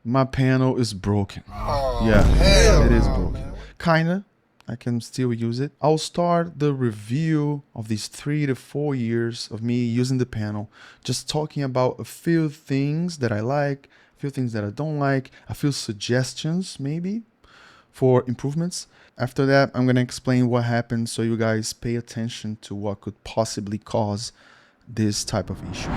my panel is broken. Oh, Yeah, it is no, broken. man. Kinda. I can still use it. I'll start the review of these 3 to 4 years of me using the panel, just talking about a few things that I like, a few things that I don't like, a few suggestions maybe for improvements. After that, I'm gonna explain what happened so you guys pay attention to what could possibly cause this type of issue.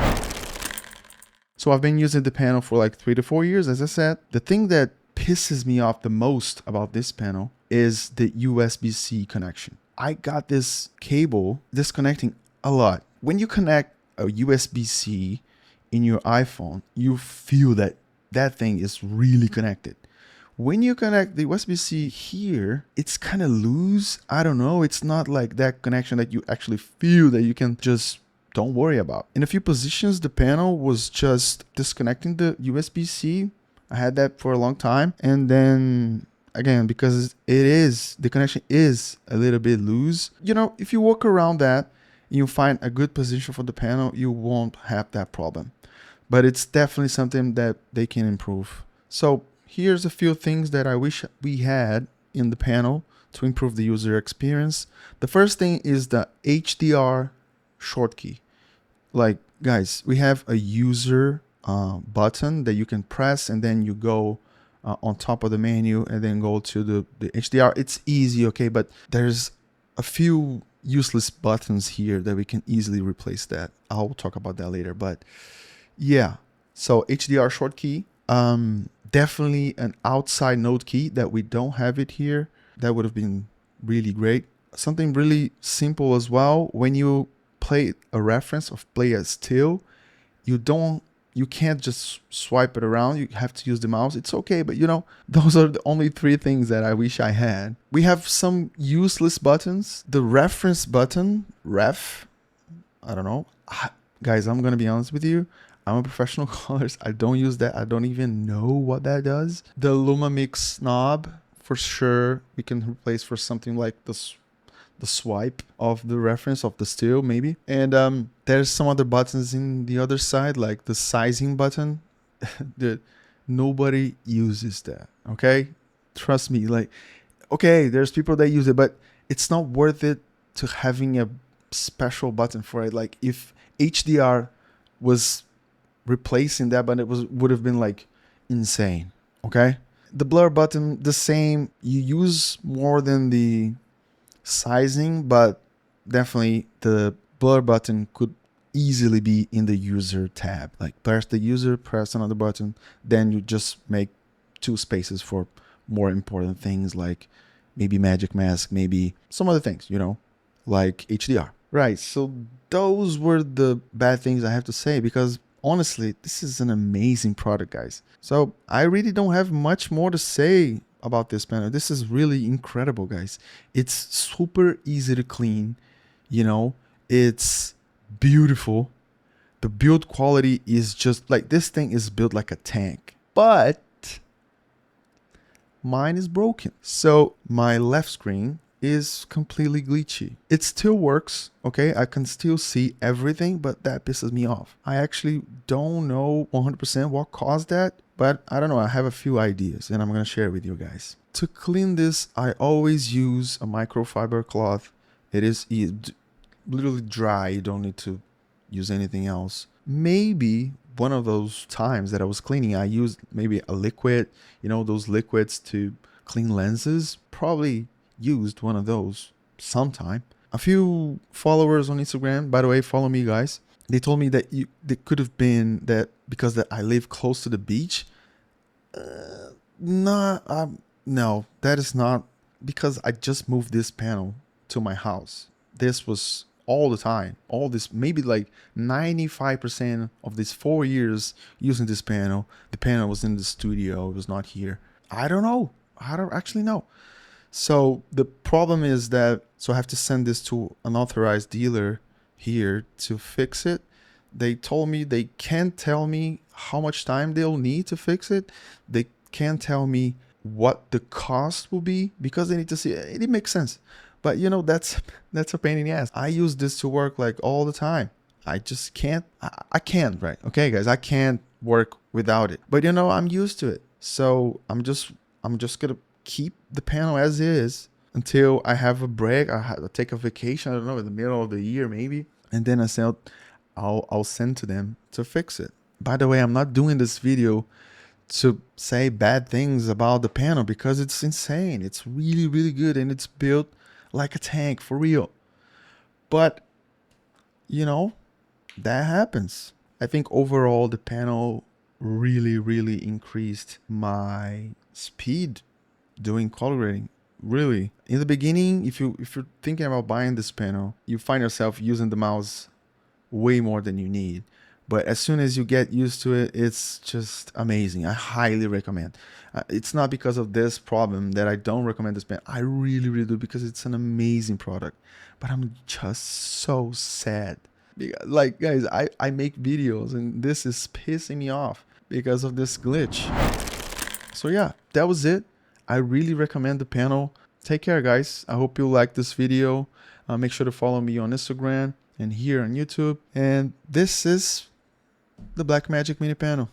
So I've been using the panel for like 3 to 4 years, as I said. The thing that pisses me off the most about this panel is the USB-C connection. I got this cable disconnecting a lot. When you connect a USB-C in your iPhone, you feel that that thing is really connected. When you connect the USB-C here, it's kind of loose. I don't know. It's not like that connection that you actually feel that you can just don't worry about. In a few positions, the panel was just disconnecting the USB-C. I had that for a long time. And then again, because the connection is a little bit loose, you know, if you work around that, you find a good position for the panel, you won't have that problem. But it's definitely something that they can improve. So here's a few things that I wish we had in the panel to improve the user experience. The first thing is the HDR short key. Like, guys, we have a user button that you can press, and then you go on top of the menu and then go to the HDR. It's easy, okay, but there's a few useless buttons here that we can easily replace that. I'll talk about that later, but yeah. So HDR short key, definitely an outside node key that we don't have it here. That would have been really great. Something really simple as well. When you play a reference or play a still, you can't just swipe it around. You have to use the mouse. It's okay, but you know, those are the only 3 things that I wish I had. We have some useless buttons. The reference button, ref, I don't know. Guys, I'm gonna be honest with you. I'm a professional colorist. I don't use that. I don't even know what that does. The Luma Mix knob, for sure, we can replace for something like this, the swipe of the reference of the still, maybe. And there's some other buttons in the other side, like the sizing button. That nobody uses that, okay? Trust me, like, okay, there's people that use it, but it's not worth it to having a special button for it. Like, if HDR was replacing that button, would have been like insane, okay? The blur button, the same. You use more than the sizing, but definitely the blur button could easily be in the user tab. Like, press the user, press another button, then you just make 2 spaces for more important things, like maybe magic mask, maybe some other things, you know, like HDR. Right, so those were the bad things I have to say, because honestly, this is an amazing product, guys. So I really don't have much more to say about this panel. This is really incredible, guys. It's super easy to clean, you know, it's beautiful. The build quality is just like, this thing is built like a tank, but mine is broken. So my left screen is completely glitchy. It still works, okay? I can still see everything, but that pisses me off. I actually don't know 100% what caused that, but I don't know. I have a few ideas and I'm gonna share with you guys. To clean this, I always use a microfiber cloth. It is literally dry. You don't need to use anything else. Maybe one of those times that I was cleaning, I used maybe a liquid, you know, those liquids to clean lenses. Probably used one of those sometime. A few followers on Instagram, by the way, follow me, guys. They told me that they could have been that because that I live close to the beach. No, that is not, because I just moved this panel to my house. This was all the time, all this, maybe like 95% of these 4 years using this panel. The panel was in the studio, it was not here. I don't know. I don't actually know. So the problem is that, so I have to send this to an authorized dealer here to fix it. They told me they can't tell me how much time they'll need to fix it. They can't tell me what the cost will be, because they need to see it. It makes sense. But you know, that's a pain in the ass. I use this to work like all the time. I just can't, I can't, right? Okay, guys, I can't work without it. But you know, I'm used to it. So I'm just gonna keep the panel as is until I have a break. I take a vacation. I don't know, in the middle of the year maybe, and then I'll send to them to fix it. By the way, I'm not doing this video to say bad things about the panel because it's insane. It's really, really good, and it's built like a tank for real. But you know, that happens. I think overall the panel really, really increased my speed doing color grading. Really, in the beginning, if you're thinking about buying this panel, you find yourself using the mouse way more than you need. But as soon as you get used to it, it's just amazing. I highly recommend. It's not because of this problem that I don't recommend this pen. I really, really do, because it's an amazing product. But I'm just so sad. Like, guys, I make videos and this is pissing me off because of this glitch. So yeah, that was it. I really recommend the panel. Take care, guys. I hope you like this video. Make sure to follow me on Instagram and here on YouTube. And this is the Blackmagic Mini Panel.